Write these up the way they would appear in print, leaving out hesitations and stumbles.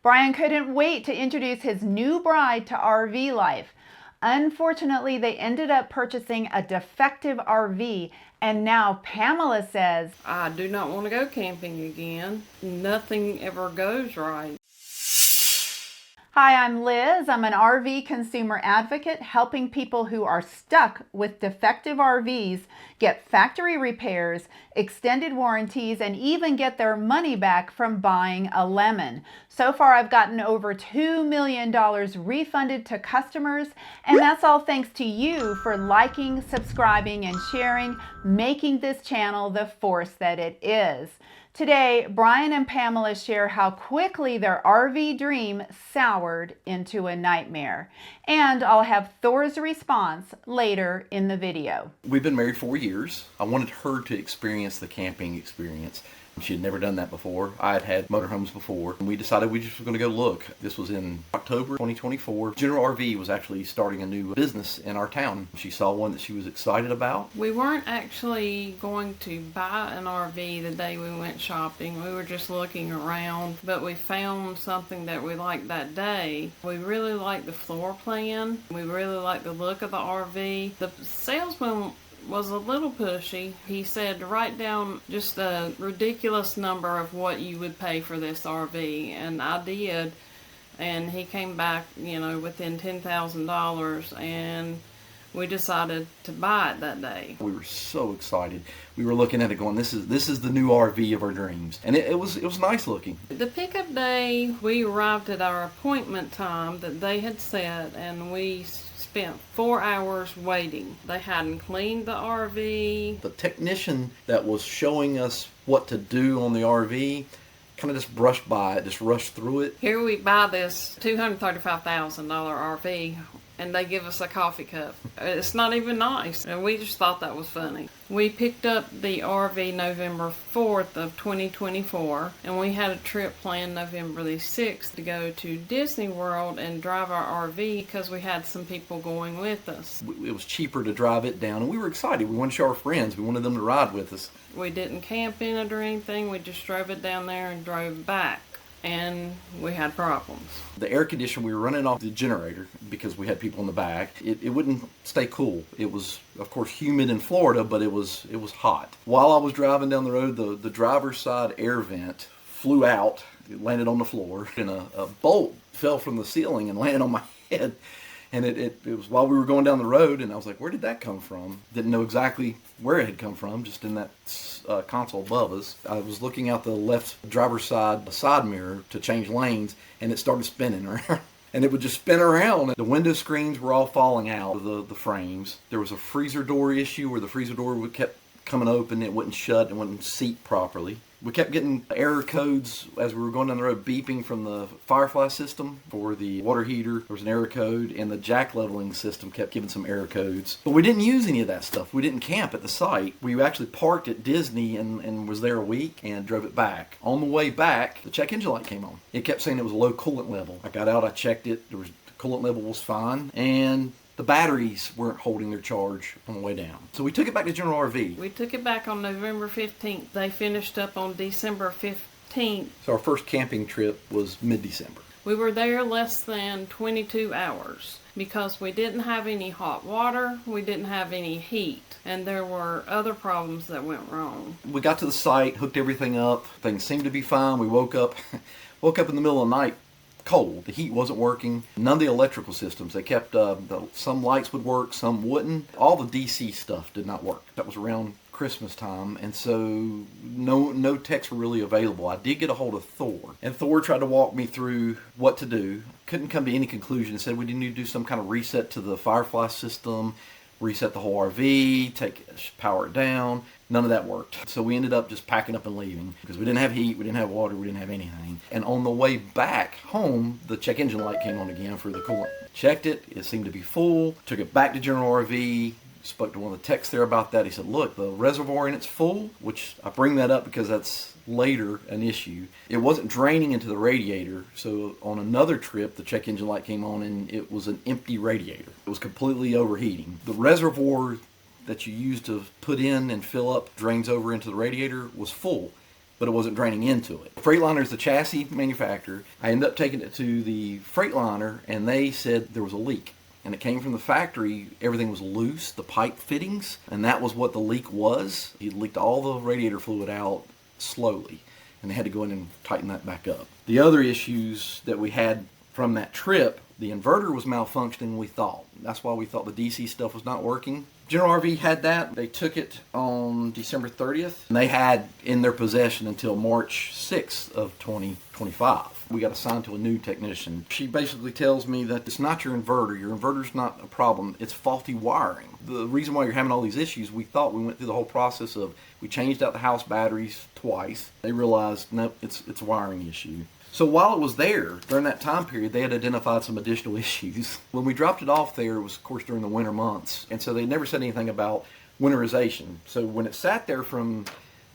Brian couldn't wait to introduce his new bride to RV life. Unfortunately, they ended up purchasing a defective RV, and now Pamela says, I do not want to go camping again. Nothing ever goes right. Hi, I'm Liz. I'm an RV consumer advocate helping people who are stuck with defective RVs get factory repairs, extended warranties, and even get their money back from buying a lemon. So far, I've gotten over $2 million refunded to customers, and that's all thanks to you for liking, subscribing, and sharing, making this channel the force that it is. Today, Brian and Pamela share how quickly their RV dream soured into a nightmare. And I'll have Thor's response later in the video. We've been married 4 years. I wanted her to experience the camping experience. She had never done that before. I had had motorhomes before. And we decided we just were going to go look. This was in October 2024. General RV was actually starting a new business in our town. She saw one that she was excited about. We weren't actually going to buy an RV the day we went shopping. We were just looking around, but we found something that we liked that day. We really liked the floor plan. We really liked the look of the RV. The salesman was a little pushy. He said to write down just a ridiculous number of what you would pay for this RV, and I did. And he came back, within $10,000, and we decided to buy it that day. We were so excited. We were looking at it going, this is the new RV of our dreams. And it was nice looking. The pickup day, we arrived at our appointment time that they had set, and we spent 4 hours waiting. They hadn't cleaned the RV. The technician that was showing us what to do on the RV kind of just brushed by it, just rushed through it. Here we buy this $235,000 RV, and they give us a coffee cup. It's not even nice, and we just thought that was funny. We picked up the RV November 4th of 2024, and we had a trip planned November the 6th to go to Disney World and drive our RV because we had some people going with us. It was cheaper to drive it down, and we were excited. We wanted to show our friends. We wanted them to ride with us. We didn't camp in it or anything. We just drove it down there and drove back. And we had problems. The air conditioner, we were running off the generator because we had people in the back. It wouldn't stay cool. It was, of course, humid in Florida, but it was hot. While I was driving down the road, the driver's side air vent flew out. It landed on the floor, and a bolt fell from the ceiling and landed on my head. And it was while we were going down the road, and I was like, where did that come from? Didn't know exactly where it had come from, just in that console above us. I was looking out the left driver's side mirror to change lanes, and it started spinning around. And it would just spin around. The window screens were all falling out of the frames. There was a freezer door issue where the freezer door kept coming open. It wouldn't shut. It wouldn't seat properly. We kept getting error codes as we were going down the road, beeping from the Firefly system for the water heater. There was an error code, and the jack leveling system kept giving some error codes. But we didn't use any of that stuff. We didn't camp at the site. We actually parked at Disney and was there a week and drove it back. On the way back, the check engine light came on. It kept saying it was a low coolant level. I got out, I checked it. The coolant level was fine, and the batteries weren't holding their charge on the way down. So we took it back to General RV. We took it back on November 15th. They finished up on December 15th. So our first camping trip was mid-December. We were there less than 22 hours because we didn't have any hot water, we didn't have any heat, and there were other problems that went wrong. We got to the site, hooked everything up. Things seemed to be fine. We woke up in the middle of the night cold. The heat wasn't working. None of the electrical systems. They kept, some lights would work, some wouldn't. All the DC stuff did not work. That was around Christmas time, and so no techs were really available. I did get a hold of Thor, and Thor tried to walk me through what to do. Couldn't come to any conclusion. Said we didn't need to do some kind of reset to the Firefly system, reset the whole RV, power it down. None of that worked. So we ended up just packing up and leaving because we didn't have heat, we didn't have water, we didn't have anything. And on the way back home, the check engine light came on again for the coolant. Checked it, it seemed to be full, took it back to General RV, spoke to one of the techs there about that. He said, look, the reservoir in it's full, which I bring that up because that's later an issue. It wasn't draining into the radiator, so on another trip, the check engine light came on and it was an empty radiator. It was completely overheating. The reservoir that you use to put in and fill up drains over into the radiator was full. but it wasn't draining into it. Freightliner is the chassis manufacturer. I ended up taking it to the Freightliner, and they said there was a leak. And it came from the factory, everything was loose, the pipe fittings, and that was what the leak was. He leaked all the radiator fluid out slowly, and they had to go in and tighten that back up. The other issues that we had from that trip, the inverter was malfunctioning, we thought. That's why we thought the DC stuff was not working. General RV had that. They took it on December 30th, and they had in their possession until March 6th of 2025. We got assigned to a new technician. She basically tells me that it's not your inverter. Your inverter's not a problem. It's faulty wiring. The reason why you're having all these issues, we thought we went through the whole process of, we changed out the house batteries twice. They realized, nope, it's a wiring issue. So while it was there, during that time period, they had identified some additional issues. When we dropped it off there, it was, of course, during the winter months. And so they never said anything about winterization. So when it sat there from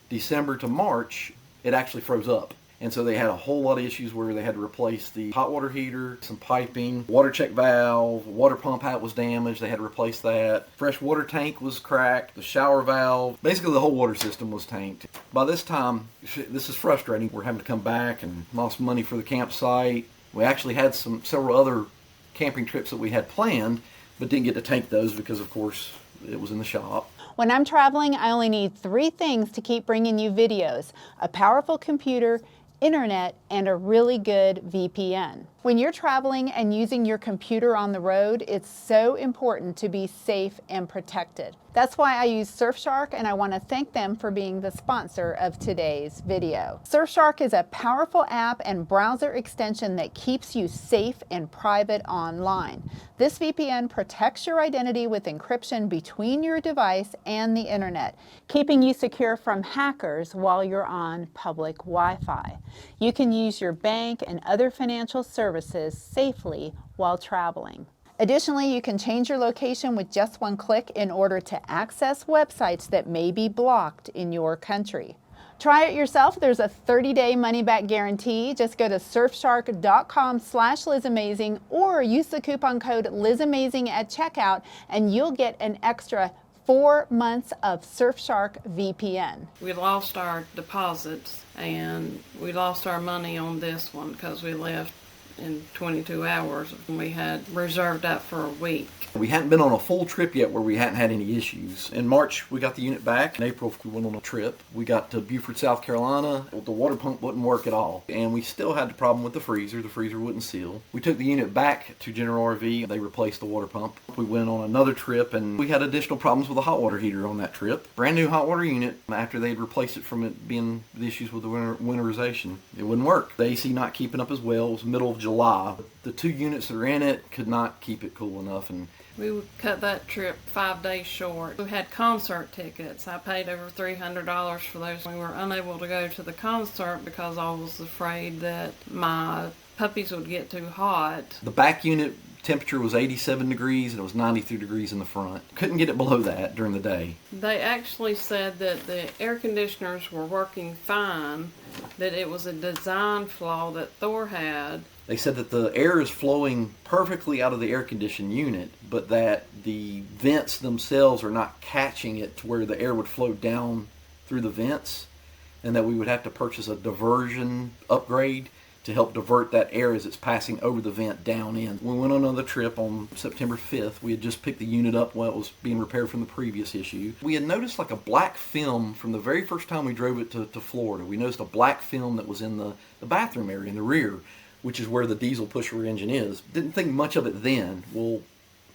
December to March, it actually froze up. And so they had a whole lot of issues where they had to replace the hot water heater, some piping, water check valve, water pump hat was damaged, they had to replace that. Fresh water tank was cracked, the shower valve, basically the whole water system was tanked. By this time, this is frustrating. We're having to come back and lost money for the campsite. We actually had several other camping trips that we had planned, but didn't get to tank those because, of course, it was in the shop. When I'm traveling, I only need 3 things to keep bringing you videos: a powerful computer, internet, and a really good VPN. When you're traveling and using your computer on the road, it's so important to be safe and protected. That's why I use Surfshark, and I want to thank them for being the sponsor of today's video. Surfshark is a powerful app and browser extension that keeps you safe and private online. This VPN protects your identity with encryption between your device and the internet, keeping you secure from hackers while you're on public Wi-Fi. You can use your bank and other financial services safely while traveling. Additionally, you can change your location with just one click in order to access websites that may be blocked in your country. Try it yourself. There's a 30-day money-back guarantee. Just go to surfshark.com/LizAmazing or use the coupon code LizAmazing at checkout, and you'll get an extra 4 months of Surfshark VPN. We lost our deposits and we lost our money on this one because we left in 22 hours, and we had reserved that for a week. We hadn't been on a full trip yet where we hadn't had any issues. In March, we got the unit back. In April, we went on a trip. We got to Beaufort, South Carolina. The water pump wouldn't work at all. And we still had the problem with the freezer. The freezer wouldn't seal. We took the unit back to General RV. They replaced the water pump. We went on another trip, and we had additional problems with the hot water heater on that trip. Brand new hot water unit. After they'd replaced it from it being the issues with the winterization, it wouldn't work. The AC not keeping up as well. It was middle of July. The 2 units that are in it could not keep it cool enough, and We would cut that trip 5 days short. We had concert tickets. I paid over $300 for those. We were unable to go to the concert because I was afraid that my puppies would get too hot. the back unit temperature was 87 degrees and it was 93 degrees in the front. Couldn't get it below that during the day. They actually said that the air conditioners were working fine, that it was a design flaw that Thor had. They said that the air is flowing perfectly out of the air conditioned unit, but that the vents themselves are not catching it to where the air would flow down through the vents, and that we would have to purchase a diversion upgrade to help divert that air as it's passing over the vent down in. We went on another trip on September 5th. We had just picked the unit up while it was being repaired from the previous issue. We had noticed like a black film from the very first time we drove it to Florida. We noticed a black film that was in the bathroom area in the rear, which is where the diesel pusher engine is. Didn't think much of it then. Well,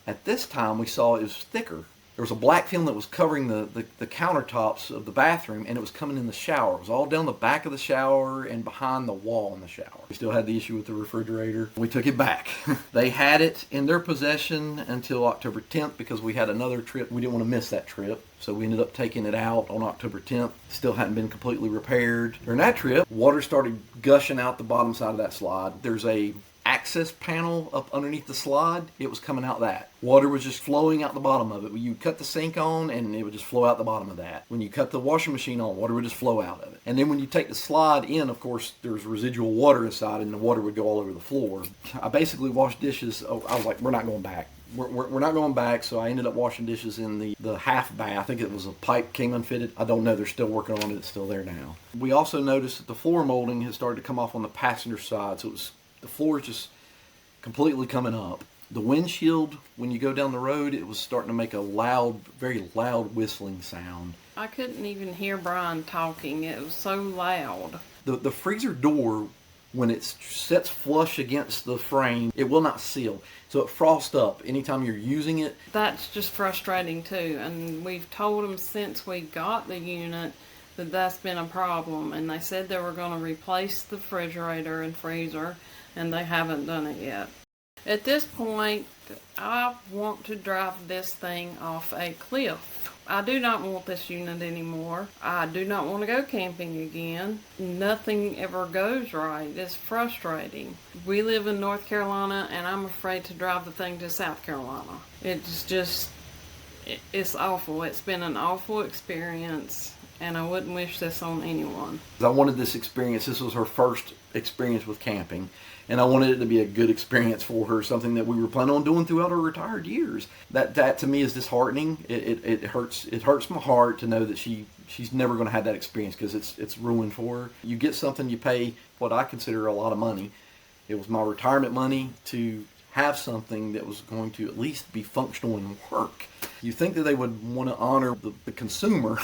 at this time we saw it was thicker. There was a black film that was covering the countertops of the bathroom, and it was coming in the shower. It was all down the back of the shower and behind the wall in the shower. We still had the issue with the refrigerator. We took it back. They had it in their possession until October 10th because we had another trip. We didn't want to miss that trip, so we ended up taking it out on October 10th. Still hadn't been completely repaired. During that trip, water started gushing out the bottom side of that slide. There's a access panel up underneath the slide, it was coming out that. Water was just flowing out the bottom of it. When you cut the sink on, and it would just flow out the bottom of that. When you cut the washing machine on, water would just flow out of it. And then when you take the slide in, of course, there's residual water inside, and the water would go all over the floor. I basically washed dishes. I was like, we're not going back. We're not going back, so I ended up washing dishes in the half bath. I think it was a pipe came unfitted. I don't know. They're still working on it. It's still there now. We also noticed that the floor molding has started to come off on the passenger side, so the floor is just completely coming up. The windshield, when you go down the road, it was starting to make a loud, very loud whistling sound. I couldn't even hear Brian talking. It was so loud. The freezer door, when it sets flush against the frame, it will not seal. So it frosts up anytime you're using it. That's just frustrating too. And we've told them since we got the unit that that's been a problem. And they said they were going to replace the refrigerator and freezer, and they haven't done it yet. At this point, I want to drive this thing off a cliff. I do not want this unit anymore. I do not want to go camping again. Nothing ever goes right. It's frustrating. We live in North Carolina, and I'm afraid to drive the thing to South Carolina. It's awful. It's been an awful experience, and I wouldn't wish this on anyone. I wanted this experience. This was her first experience with camping, and I wanted it to be a good experience for her, something that we were planning on doing throughout our retired years. That to me is disheartening. It hurts my heart to know that she's never going to have that experience, because it's ruined for her. You get something, you pay what I consider a lot of money. It was my retirement money to have something that was going to at least be functional and work. You think that they would want to honor the consumer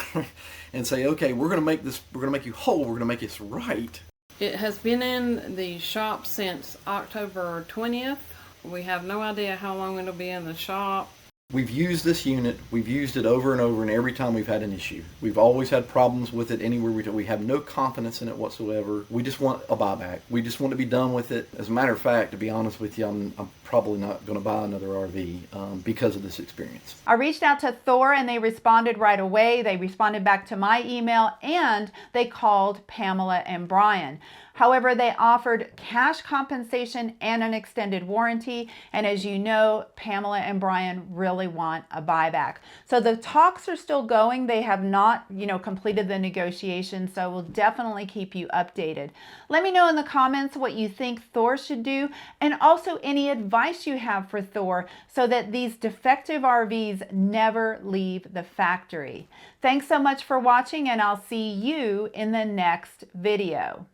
and say, okay, we're going to make you whole, we're going to make this right. It has been in the shop since October 20th. We have no idea how long it'll be in the shop. We've used this unit. We've used it over and over, and every time we've had an issue. We've always had problems with it anywhere we go. We have no confidence in it whatsoever. We just want a buyback. We just want to be done with it. As a matter of fact, to be honest with you, I'm probably not going to buy another RV because of this experience. I reached out to Thor and they responded right away. They responded back to my email and they called Pamela and Brian. However, they offered cash compensation and an extended warranty. And as you know, Pamela and Brian really want a buyback. So the talks are still going. They have not, completed the negotiations. So we'll definitely keep you updated. Let me know in the comments what you think Thor should do, and also any advice you have for Thor so that these defective RVs never leave the factory. Thanks so much for watching, and I'll see you in the next video.